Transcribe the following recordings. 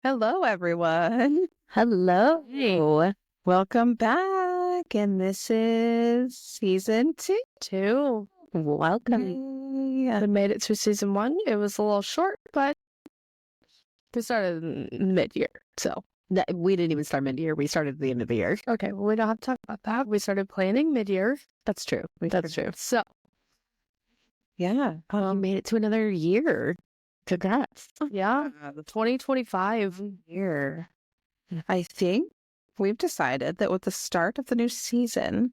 Hello, everyone. Hello. Welcome back. And this is season 2. Welcome. Yay. We made it through season 1. It was a little short, but we started mid-year, so. We didn't even start mid-year. We started at the end of the year. Okay, well, we don't have to talk about that. We started planning mid-year. That's true. That's true. So, Yeah. we made it to another year. Congrats. Yeah, The 2025 year. I think we've decided that with the start of the new season,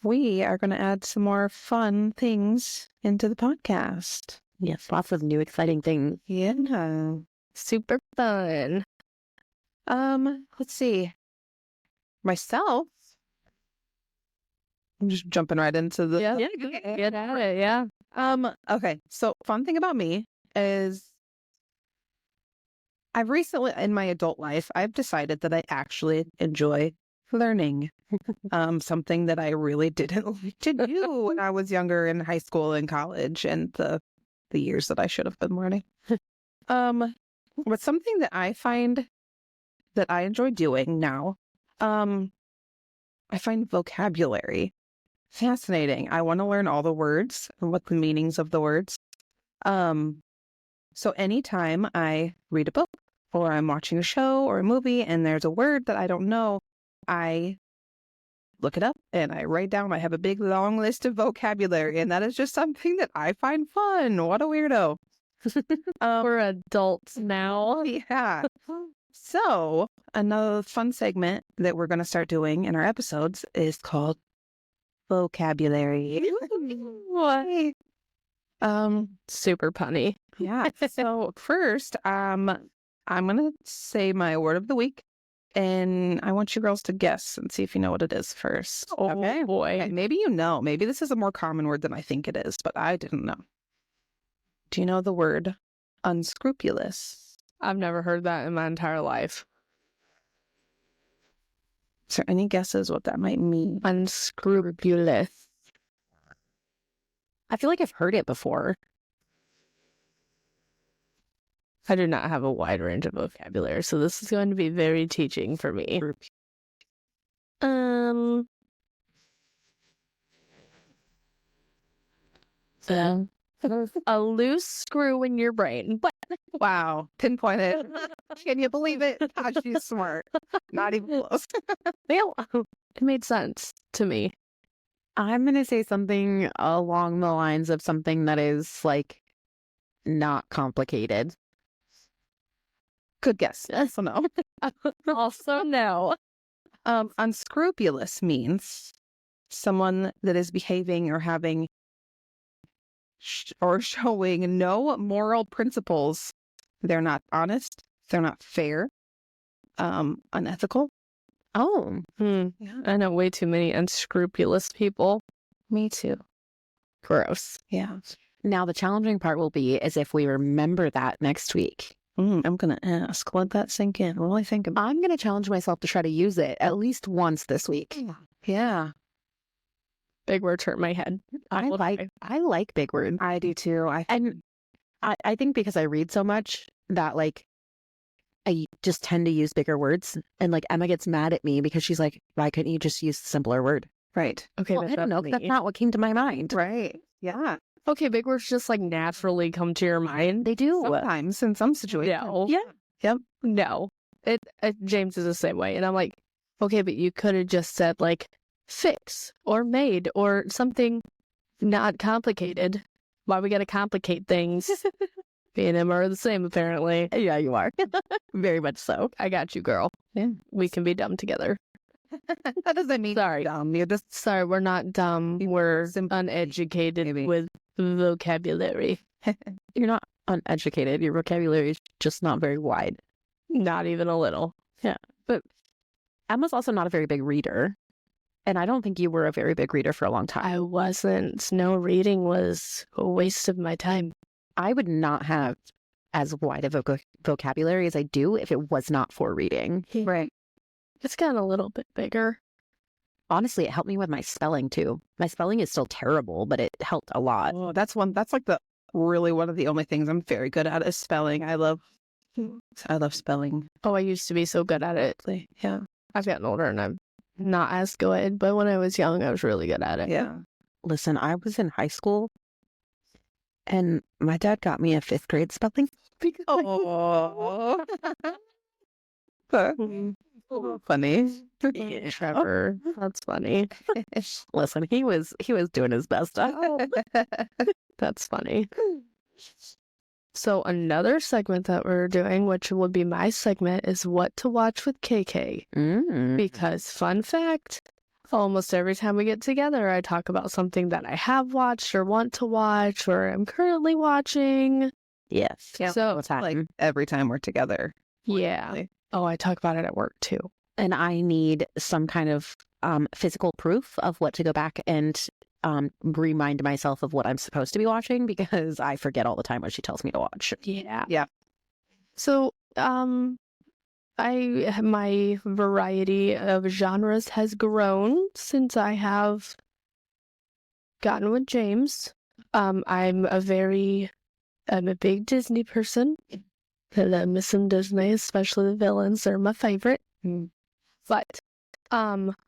we are going to add some more fun things into the podcast. Yes, lots of new exciting things. Yeah. Super fun. Let's see. Myself, I'm just jumping right into the Get at it, yeah. Okay, so fun thing about me is I've recently, in my adult life, I've decided that I actually enjoy learning. Something that I really didn't like to do when I was younger in high school and college and the years that I should have been learning. But something that I find that I enjoy doing now, I find vocabulary fascinating. I want to learn all the words and what the meanings of the words. So anytime I read a book or I'm watching a show or a movie and there's a word that I don't know, I look it up and I write down. I have a big long list of vocabulary, and that is just something that I find fun. What a weirdo. We're adults now. Yeah. So another fun segment that we're going to start doing in our episodes is called vocabulary. What? Super punny. Yeah. So first, I'm going to say my word of the week, and I want you girls to guess and see if you know what it is first. Oh, okay? boy. Okay, maybe you know. Maybe this is a more common word than I think it is, but I didn't know. Do you know the word unscrupulous? I've never heard that in my entire life. Is there any guesses what that might mean? Unscrupulous. I feel like I've heard it before. I do not have a wide range of vocabulary, so this is going to be very teaching for me. A loose screw in your brain. Wow. Pinpointed. Can you believe it? God, she's smart. Not even close. Well, it made sense to me. I'm going to say something along the lines of something that is, like, not complicated. Good guess. Yes. No. Also, no. Unscrupulous means someone that is behaving or having or showing no moral principles. They're not honest. They're not fair. Unethical. Oh. Yeah. I know way too many unscrupulous people. Me too. Gross. Yeah. Now, the challenging part will be is if we remember that next week. I'm going to ask. Let that sink in. What do I think about? I'm going to challenge myself to try to use it at least once this week. Yeah. Big words hurt my head. I like big words. I do too. I think because I read so much that, like, I just tend to use bigger words. And, like, Emma gets mad at me because she's like, why couldn't you just use a simpler word? Right. Okay, Well, I don't know. That's not what came to my mind. Right. Yeah. Okay, big words just like naturally come to your mind. They do. Sometimes in some situations. No. Yeah. Yep. No. James is the same way. And I'm like, okay, but you could have just said like fix or made or something not complicated. Why we got to complicate things? Me and Emma are the same, apparently. Yeah, you are. Very much so. I got you, girl. Yeah. We can be dumb together. That doesn't mean Sorry. dumb. You're just Sorry, we're not dumb. We're uneducated maybe. with vocabulary. You're not uneducated. Your vocabulary is just not very wide. Not even a little. But Emma's also not a very big reader. And I don't think you were a very big reader for a long time. I wasn't. No, reading was a waste of my time. I would not have as wide of a vocabulary as I do if it was not for reading. right. It's gotten a little bit bigger. Honestly, it helped me with my spelling too. My spelling is still terrible, but it helped a lot. Oh, that's like one of the only things I'm very good at is spelling. I love I love spelling. Oh, I used to be so good at it. Yeah. I've gotten older and I'm not as good, but when I was young, I was really good at it. Yeah. Listen, I was in high school and my dad got me a 5th grade spelling bee. Oh. Mhm. Funny. Yeah. Trevor, that's funny. Listen, he was doing his best. That's funny. So another segment that we're doing, which would be my segment, is what to watch with KK. Because fun fact, almost every time we get together, I talk about something that I have watched or want to watch or am currently watching. Yes. Yeah. So What's happening? Like every time we're together. yeah. Like, Oh, I talk about it at work too. And I need some kind of physical proof of what to go back and remind myself of what I'm supposed to be watching, because I forget all the time what she tells me to watch. Yeah. Yeah. So, my variety of genres has grown since I have gotten with James. I'm a big Disney person. I love me some Disney, especially the villains. They're my favorite. But,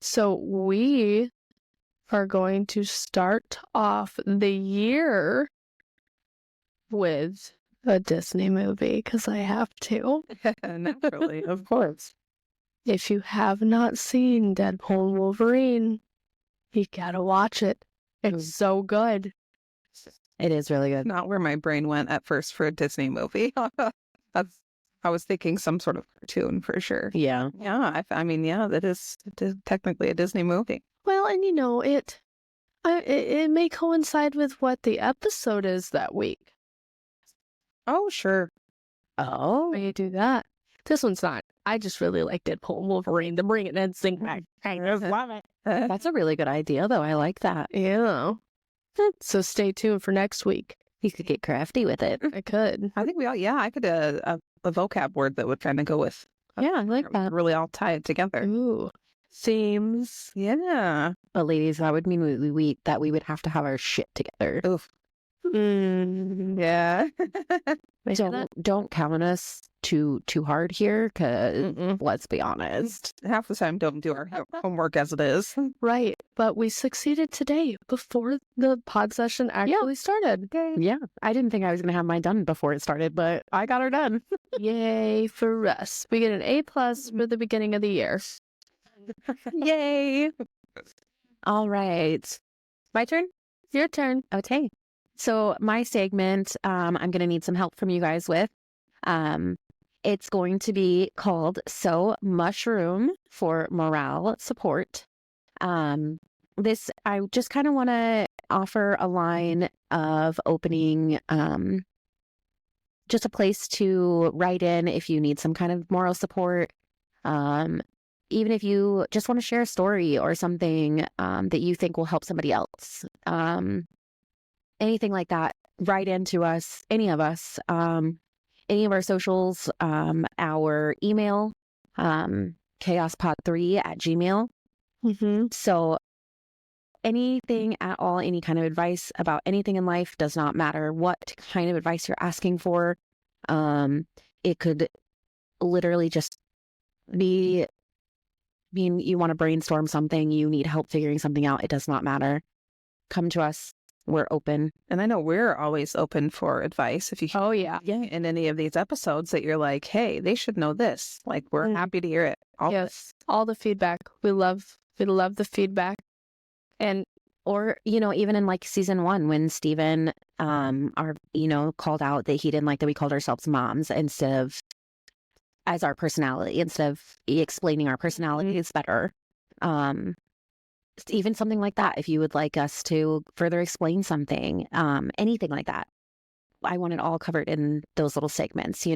so we are going to start off the year with a Disney movie, because I have to. naturally, of course. If you have not seen Deadpool and Wolverine, you gotta watch it. It's so good. It is really good. Not where my brain went at first for a Disney movie. I was thinking some sort of cartoon for sure. Yeah. Yeah, I mean, yeah, it is technically a Disney movie. Well, and it may coincide with what the episode is that week. Oh, sure. Oh. When you do that. This one's not. I just really like Deadpool and Wolverine. To bring it and sing back. I just love it. That's a really good idea, though. I like that. Yeah. So stay tuned for next week. You could get crafty with it. I could. I think I could a vocab word that would kind of go with. Yeah, I like that. Really all tie it together. Ooh. Themes. Yeah. But ladies, that would mean we would have to have our shit together. Oof. Yeah. Don't count on us too hard here, because let's be honest. Half the time don't do our homework as it is. Right. But we succeeded today before the pod session actually started. Yeah, I didn't think I was going to have mine done before it started, but I got her done. Yay for us. We get an A+ for the beginning of the year. Yay. All right. My turn? Your turn. Okay. So my segment, I'm going to need some help from you guys with. It's going to be called So Mushroom for Morale Support. This, I just kind of want to offer a line of opening, just a place to write in if you need some kind of moral support. Even if you just want to share a story or something that you think will help somebody else. Anything like that, write into us, any of us, any of our socials, our email, chaospod3@gmail.com. Mm-hmm. So anything at all, any kind of advice about anything in life, does not matter what kind of advice you're asking for. It could literally just be, you want to brainstorm something, you need help figuring something out. It does not matter. Come to us. We're open. And I know we're always open for advice. If you Oh, yeah. in any of these episodes that you're like, hey, they should know this. Like, we're happy to hear it. Yes. All the feedback. We love the feedback. And or, even in like season 1, when Steven, called out that he didn't like that we called ourselves moms instead of as our personality, instead of explaining our personalities better. Even something like that, if you would like us to further explain something, anything like that. I want it all covered in those little segments.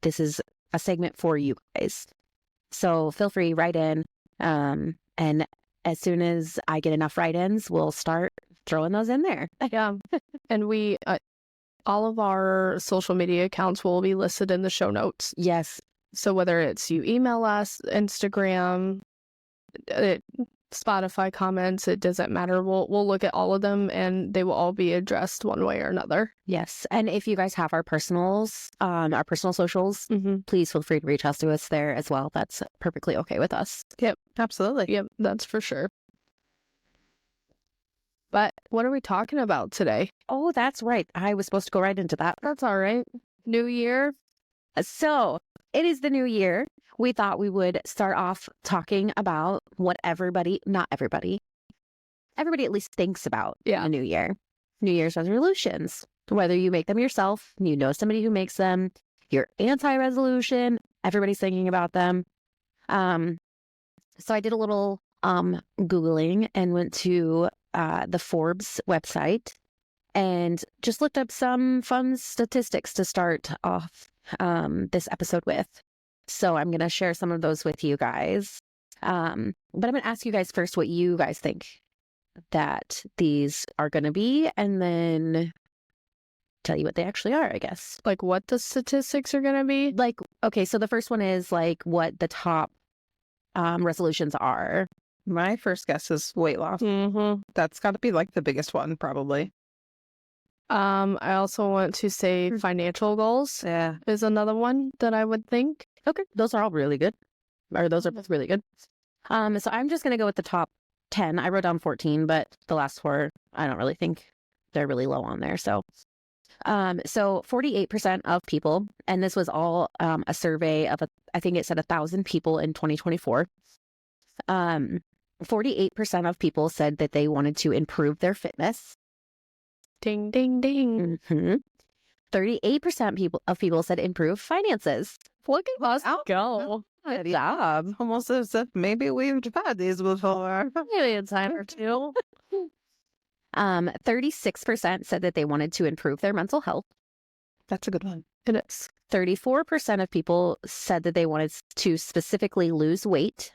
This is a segment for you guys. So feel free, write in. And as soon as I get enough write-ins, we'll start throwing those in there. yeah. And we, all of our social media accounts will be listed in the show notes. Yes. So whether it's you email us, Instagram, Spotify comments, it doesn't matter. We'll look at all of them and they will all be addressed one way or another. Yes. And if you guys have our personal socials, please feel free to reach out to us there as well. That's perfectly okay with us. Yep. Absolutely. Yep, that's for sure. But what are we talking about today? Oh, that's right. I was supposed to go right into that. That's all right. New year. So it is the new year. We thought we would start off talking about what not everybody at least thinks about in the new year. New Year's resolutions, whether you make them yourself, you know somebody who makes them, you're anti-resolution, everybody's thinking about them. So I did a little Googling and went to the Forbes website and just looked up some fun statistics to start off this episode with. So I'm going to share some of those with you guys. But I'm going to ask you guys first what you guys think that these are going to be, and then tell you what they actually are, I guess. Like what the statistics are going to be? Like, okay, so the first one is like what the top resolutions are. My first guess is weight loss. That's got to be like the biggest one, probably. I also want to say financial goals. Yeah. Is another one that I would think. Okay, those are all really good. Or those are both really good. So I'm just going to go with the top 10. I wrote down 14, but the last 4, I don't really think they're really low on there. So 48% of people, and this was all a survey of, I think it said 1,000 people in 2024. 48% of people said that they wanted to improve their fitness. Ding, ding, ding. 38% of people said improve finances. Look at us go. Good job. Almost as if maybe we've had these before. Maybe a time or two. 36% said that they wanted to improve their mental health. That's a good one. It is. 34% of people said that they wanted to specifically lose weight.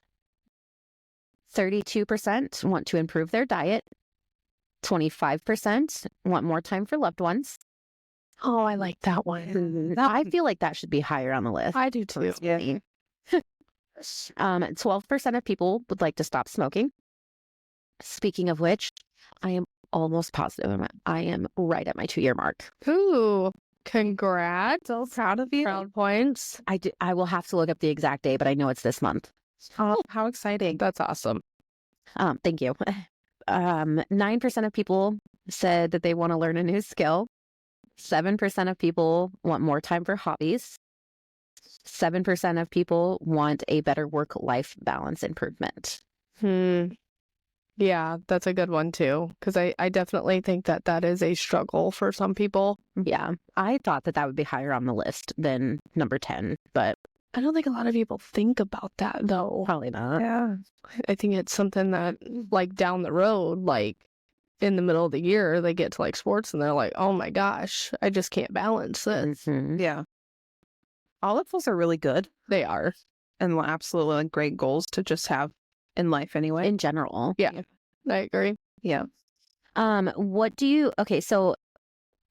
32% want to improve their diet. 25% want more time for loved ones. Oh, I like that one. I feel like that should be higher on the list. I do too. Yeah. 12% of people would like to stop smoking. Speaking of which, I am almost positive I am right at my 2-year mark. Ooh, congrats. So proud of you. Round points. I will have to look up the exact day, but I know it's this month. Oh, how exciting. That's awesome. Thank you. 9% of people said that they want to learn a new skill. 7% of people want more time for hobbies. 7% of people want a better work-life balance improvement. Yeah, that's a good one too. Because I definitely think that is a struggle for some people. Yeah, I thought that would be higher on the list than number 10, but I don't think a lot of people think about that though. probably not. Yeah. I think it's something that like down the road, like in the middle of the year, they get to like sports and they're like, oh my gosh, I just can't balance this. Yeah. All of those are really good They are. and absolutely like great goals to just have in life anyway. In general. Yeah, I agree. Yeah. Okay, so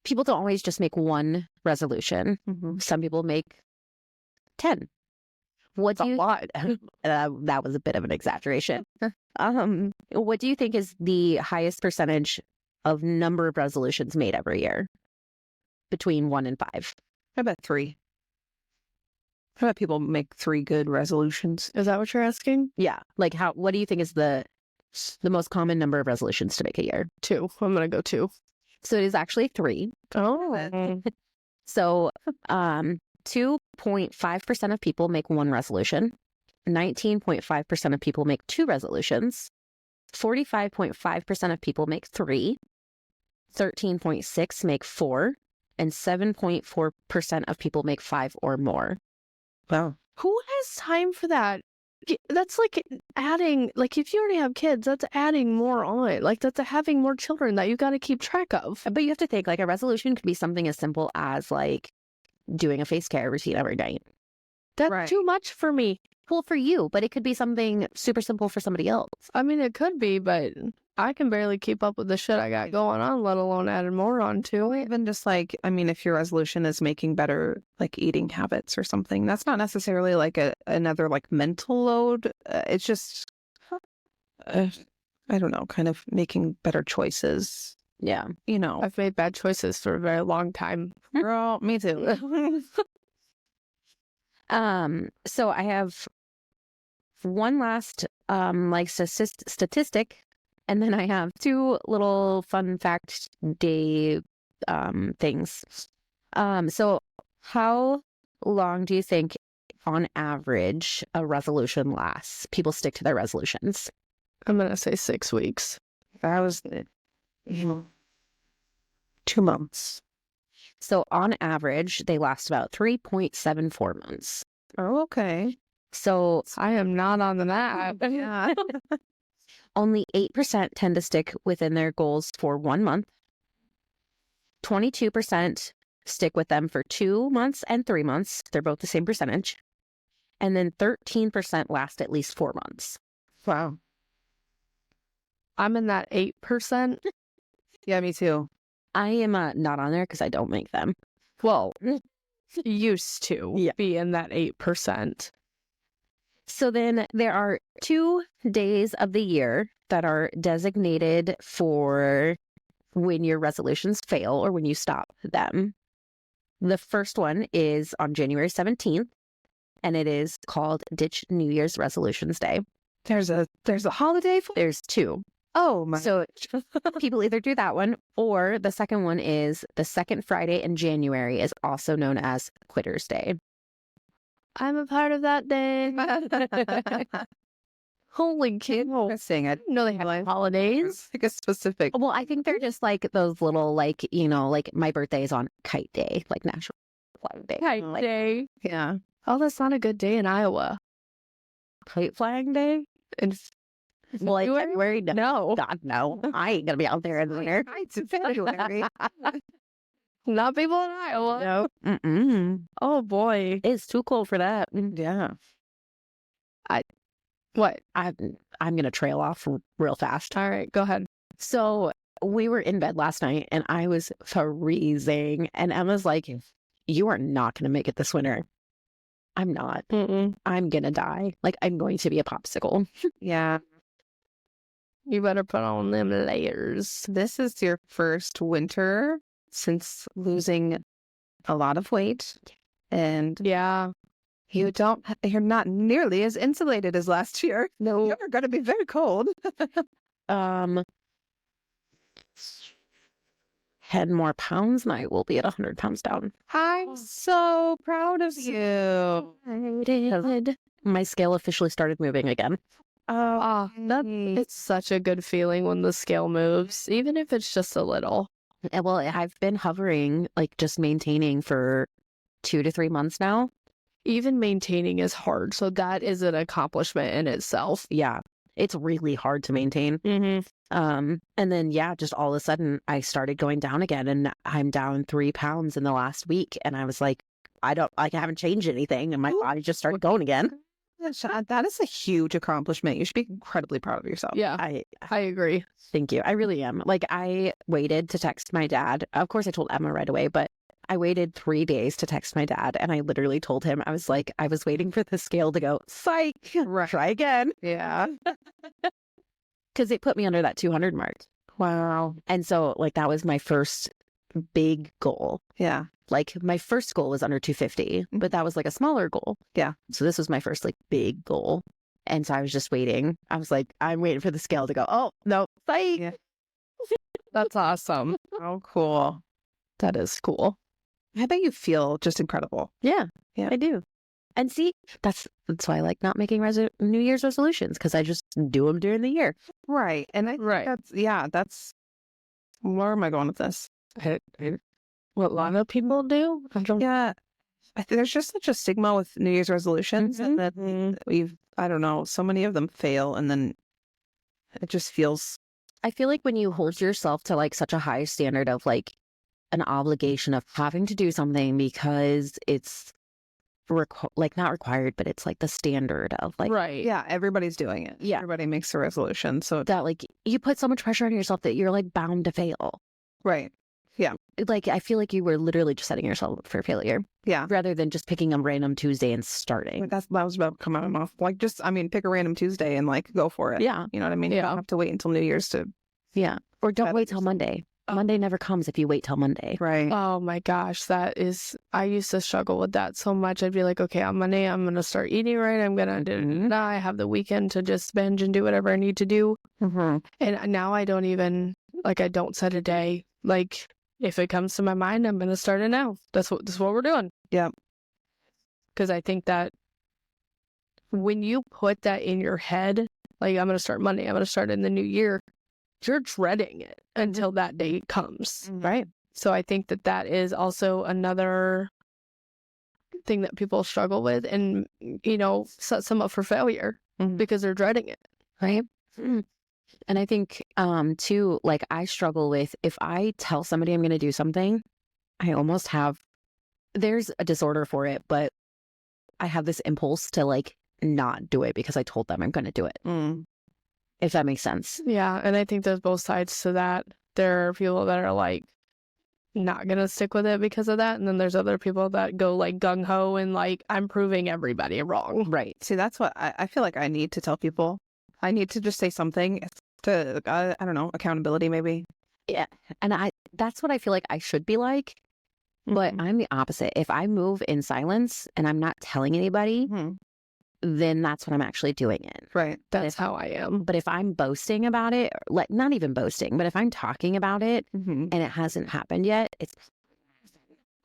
people don't always just make one resolution. Some people make 10. What do you... a lot. That was a bit of an exaggeration. What do you think is the highest percentage of number of resolutions made every year? Between 1 and 5. How about 3? How about people make 3 good resolutions? Is that what you're asking? Yeah. Like what do you think is the most common number of resolutions to make a year? 2. I'm going to go 2. So it is actually 3. Oh. So 2.5% of people make 1 resolution. 19.5% of people make 2 resolutions. 45.5% of people make 3. 13.6% make 4. And 7.4% of people make 5 or more. Wow. Who has time for that? That's like adding, like if you already have kids, that's adding more on. Like that's having more children that you got to keep track of. But you have to think like a resolution could be something as simple as like doing a face care routine every night. That's Right. too much for me. Well, for you, but it could be something super simple for somebody else. I mean, it could be, but I can barely keep up with the shit I got going on, let alone adding more on to it. Even just like, I mean, if your resolution is making better like eating habits or something, that's not necessarily like another like mental load. It's just I don't know, kind of making better choices. Yeah. You know, I've made bad choices for a very long time. girl, me too. So I have one last like statistic, and then I have two little fun fact day things. So how long do you think on average a resolution lasts? People stick to their resolutions. I'm going to say 6 weeks. That was 2 months. So on average, they last about 3.74 months. Oh, okay. So I am not on the map. Yeah. only 8% tend to stick within their goals for 1 month. 22% stick with them for 2 months and 3 months. They're both the same percentage. And then 13% last at least 4 months. Wow. I'm in that 8%. Yeah, me too. I am not on there because I don't make them. Well, used to Yeah. be in that 8%. So then there are 2 days of the year that are designated for when your resolutions fail or when you stop them. The first one is on January 17th, and it is called Ditch New Year's Resolutions Day. There's a holiday for. There's 2. Oh my. So people either do that one, or the second one is the second Friday in January is also known as Quitter's Day. I'm a part of that day. Holy kid. Interesting. I didn't know they had holidays. like a specific. Well, I think they're just like those little, like, you know, like my birthday is on Kite Day, like National Flag Day. Kite Like, day. Yeah. Oh, that's not a good day in Iowa. Kite Flag Day? In Well, like February? February? No. God, no. I ain't going to be out there in the winter. It's in February. Not people in Iowa. No. Mm-mm. Oh boy. It's too cold for that. Yeah. What? I'm going to trail off real fast. All right, go ahead. So we were in bed last night and I was freezing. And Emma's like, you are not going to make it this winter. I'm not. Mm-mm. I'm going to die. Like, I'm going to be a popsicle. Yeah. You better put on them layers. This is your first winter since losing a lot of weight. And Yeah. you're not nearly as insulated as last year. No. You're going to be very cold. 10 more pounds and I will be at 100 pounds down. I'm so proud of you. My scale officially started moving again. Oh, it's such a good feeling when the scale moves, even if it's just a little. Well, I've been hovering, like just maintaining for 2 to 3 months now. Even maintaining is hard, so that is an accomplishment in itself. Yeah, it's really hard to maintain. Mm-hmm. And then, yeah, just all of a sudden I started going down again and I'm down 3 pounds in the last week. And I was like, I haven't changed anything. And my body just started going again. That is a huge accomplishment. You should be incredibly proud of yourself. Yeah, I agree. Thank you. I really am. Like, I waited to text my dad. Of course, I told Emma right away, but I waited 3 days to text my dad. And I literally told him, I was like, I was waiting for the scale to go, psych, try again. Yeah. Because it put me under that 200 mark. Wow. And so, like, that was my first big goal. Yeah. Like, my first goal was under 250, but that was like a smaller goal. Yeah. So this was my first like big goal. And so I was just waiting. I was like, I'm waiting for the scale to go, oh, no, fight. Yeah. That's awesome. Oh, cool. That is cool. I bet you feel just incredible. Yeah, Yeah. I do. And see, that's why I like not making New Year's resolutions, because I just do them during the year. Right. And I think that's where am I going with this? What a lot of people do. Yeah. I think there's just such a stigma with New Year's resolutions and that I don't know, so many of them fail and then it just feels. I feel like when you hold yourself to like such a high standard of like an obligation of having to do something because it's like not required, but it's like the standard of like, right. Yeah, everybody's doing it. Yeah. Everybody makes a resolution. So that like you put so much pressure on yourself that you're like bound to fail. right. Yeah. Like, I feel like you were literally just setting yourself up for failure Yeah. rather than just picking a random Tuesday and starting. That was about to come out of my mouth. Like, just, I mean, pick a random Tuesday and like go for it. Yeah. You know what I mean? You Yeah. don't have to wait until New Year's to. Yeah. Or don't Better wait till yourself. Monday. Oh. Monday never comes if you wait till Monday. Right. Oh my gosh, I used to struggle with that so much. I'd be like, okay, on Monday, I'm going to start eating right. I'm going to, I have the weekend to just binge and do whatever I need to do. Mm-hmm. And now I don't even, like, I don't set a day. Like, if it comes to my mind, I'm going to start it now. That's what we're doing. Yep. Because I think that when you put that in your head, like, I'm going to start Monday, I'm going to start in the new year, you're dreading it until that day comes. Right. So I think that is also another thing that people struggle with and, sets them up for failure because they're dreading it. Right. And I think, too, like, I struggle with, if I tell somebody I'm going to do something, I almost have, there's a disorder for it, but I have this impulse to, like, not do it because I told them I'm going to do it. If that makes sense. Yeah. And I think there's both sides to that. There are people that are like not going to stick with it because of that. And then there's other people that go like gung ho and like, I'm proving everybody wrong. Right. See, that's what I feel like I need to tell people. I need to just say something to, I don't know, accountability maybe. Yeah. And that's what I feel like I should be like. But I'm the opposite. If I move in silence and I'm not telling anybody, then that's when I'm actually doing it. Right. That's how I am. But if I'm boasting about it, like, not even boasting, but if I'm talking about it and it hasn't happened yet, it's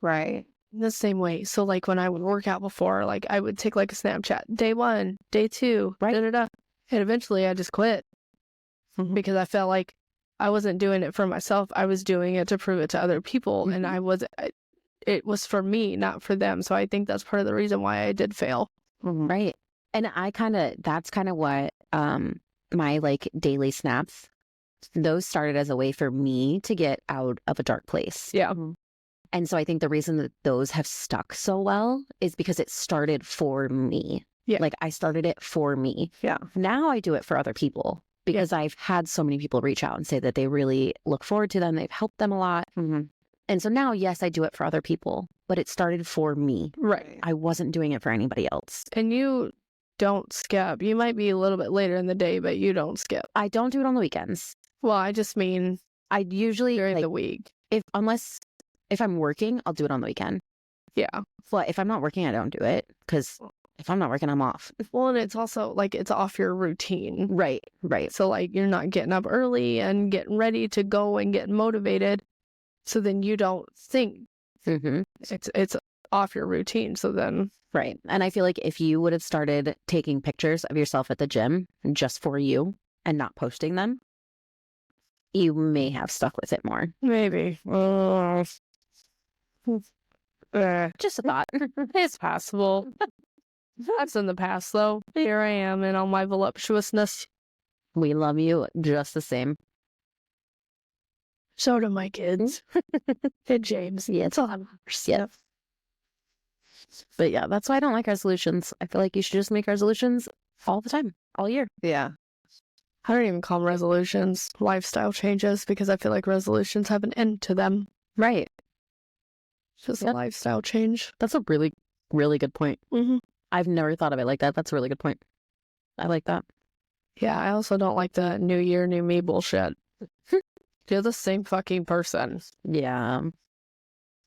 right. The same way. So like when I would work out before, like I would take like a Snapchat, day 1, day 2, Right. And eventually I just quit because I felt like I wasn't doing it for myself. I was doing it to prove it to other people. And it was for me, not for them. So I think that's part of the reason why I did fail. right. And that's kind of what my like daily snaps, those started as a way for me to get out of a dark place. Yeah. And so I think the reason that those have stuck so well is because it started for me. Yeah. Like, I started it for me. Yeah. Now I do it for other people because I've had so many people reach out and say that they really look forward to them. They've helped them a lot. And so now, yes, I do it for other people, but it started for me. Right. I wasn't doing it for anybody else. And you don't skip. You might be a little bit later in the day, but you don't skip. I don't do it on the weekends. Well, I just mean I usually, during like, the week. if I'm working, I'll do it on the weekend. Yeah. But if I'm not working, I don't do it because if I'm not working, I'm off. Well, and it's also like it's off your routine. Right. Right. So like you're not getting up early and getting ready to go and getting motivated. So then you don't think it's off your routine. So then Right. And I feel like if you would have started taking pictures of yourself at the gym just for you and not posting them, you may have stuck with it more. maybe Just a thought. it's possible. That's in the past though. Here I am in all my voluptuousness. We love you just the same. So do my kids. And James. Yeah. It's all I'm Yeah. But yeah, that's why I don't like resolutions. I feel like you should just make resolutions all the time, all year. Yeah. I don't even call them resolutions, lifestyle changes, because I feel like resolutions have an end to them. Right. It's just a lifestyle change. That's a really, really good point. Mm-hmm. I've never thought of it like that. That's a really good point. I like that. Yeah, I also don't like the new year, new me bullshit. You're the same fucking person. Yeah.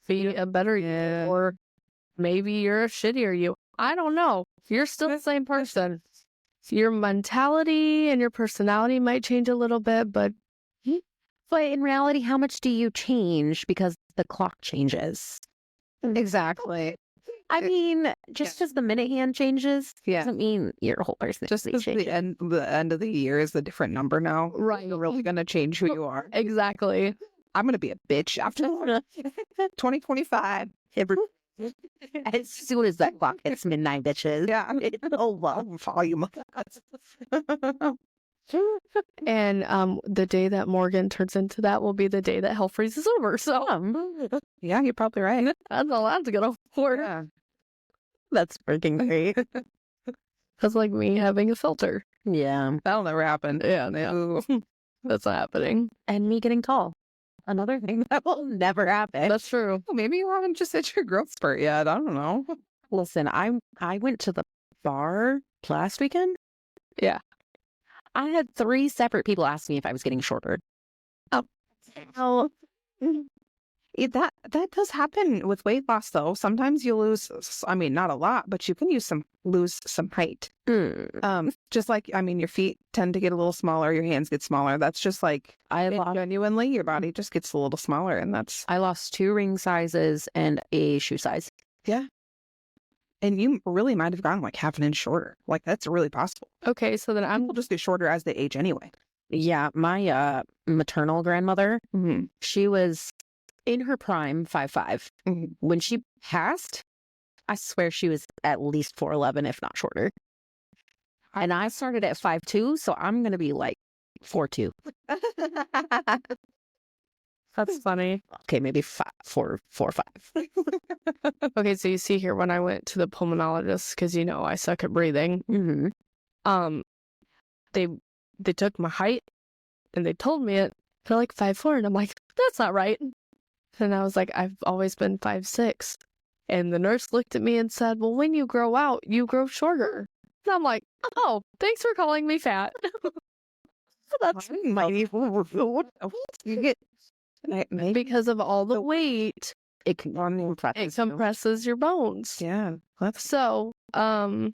Be a better you, or maybe you're a shittier you. I don't know. You're still the same person. Your mentality and your personality might change a little bit, but in reality, how much do you change because the clock changes? Exactly. I mean, just because the minute hand changes doesn't mean your whole personality Just because changes. the end of the year is a different number now. Right. You're really going to change who you are. exactly. I'm going to be a bitch after 2025. As soon as that clock hits midnight, bitches. Yeah. Oh, wow. Volume. And the day that Morgan turns into that will be the day that hell freezes over. So Yeah, you're probably right. that's all that's gonna work. Yeah. That's freaking great. That's like me having a filter. Yeah. That'll never happen. Yeah, no. That's not happening. And me getting tall. Another thing that will never happen. That's true. Well, maybe you haven't just hit your growth spurt yet. I don't know. Listen, I went to the bar last weekend. Yeah. I had 3 separate people ask me if I was getting shorter. Well, that does happen with weight loss, though. Sometimes you lose. I mean, not a lot, but you can lose some height. Just like, I mean, your feet tend to get a little smaller, your hands get smaller. That's just like genuinely, your body just gets a little smaller, and that's I lost 2 ring sizes and a shoe size. and you really might have gotten like half an inch shorter. Like that's really possible. Okay, so then People just get shorter as they age anyway. Yeah, my maternal grandmother, she was in her prime 5'5". When she passed, I swear she was at least 4'11", if not shorter. And I started at 5'2", so I'm gonna be like 4'2". That's funny. Okay, maybe 4'5". Okay, so you see here when I went to the pulmonologist, because you know I suck at breathing. They took my height and they told me it. They're like 5'4", and I'm like, that's not right. And I was like, I've always been 5'6". And the nurse looked at me and said, well, when you grow out, you grow shorter. And I'm like, oh, thanks for calling me fat. That's mighty rude. You get Because of all the weight, It compresses your bones. Yeah, So, I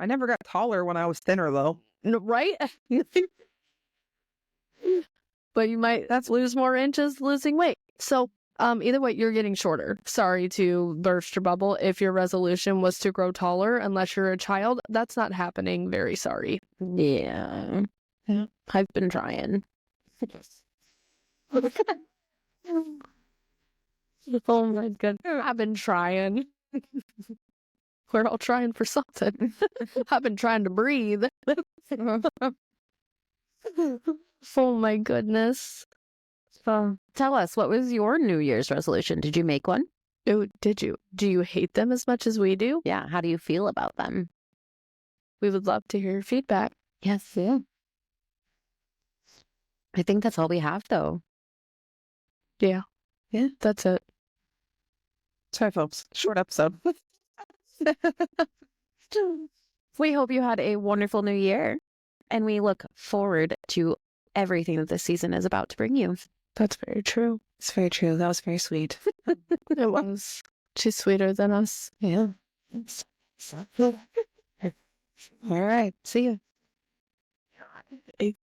never got taller when I was thinner, though. right? But you might lose more inches losing weight. So, either way, you're getting shorter. Sorry to burst your bubble. If your resolution was to grow taller, unless you're a child, that's not happening. Very sorry. Yeah. I've been trying. Oh my goodness. I've been trying. We're all trying for something. I've been trying to breathe. Oh my goodness. Tell us, what was your New Year's resolution? Did you make one? Oh, did you? Do you hate them as much as we do? Yeah. How do you feel about them? We would love to hear your feedback. Yes. Yeah. I think that's all we have, though. Yeah. Yeah. That's it. Sorry, folks. Short episode. We hope you had a wonderful new year, and we look forward to everything that this season is about to bring you. That's very true. It's very true. That was very sweet. It was. She's sweeter than us. Yeah. All right. See you.